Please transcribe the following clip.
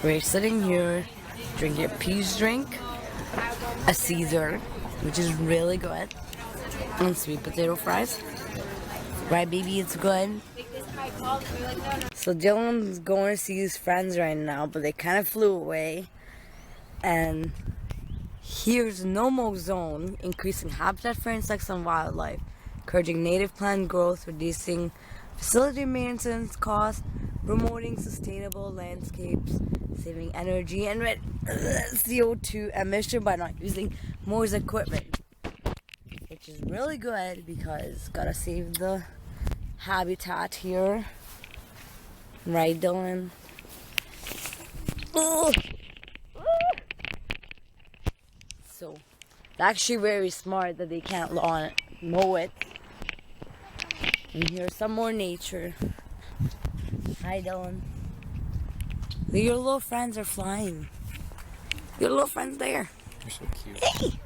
We're sitting here drinking a peach drink, a Caesar, which is really good, and sweet potato fries. Right, baby, it's good. So Dylan's going to see his friends right now, but they kind of flew away. And here's no-mow zone, increasing habitat for insects and wildlife, encouraging native plant growth, reducing facility maintenance costs, promoting sustainable landscapes, saving energy and CO2 emission by not using Moore's equipment, which is really good because gotta save the habitat here, right, Dylan? Ugh. So it's actually very smart that they can't mow it. And here's some more nature. Hi, Dylan. Your little friends are flying. Your little friends there. You're so cute. Hey!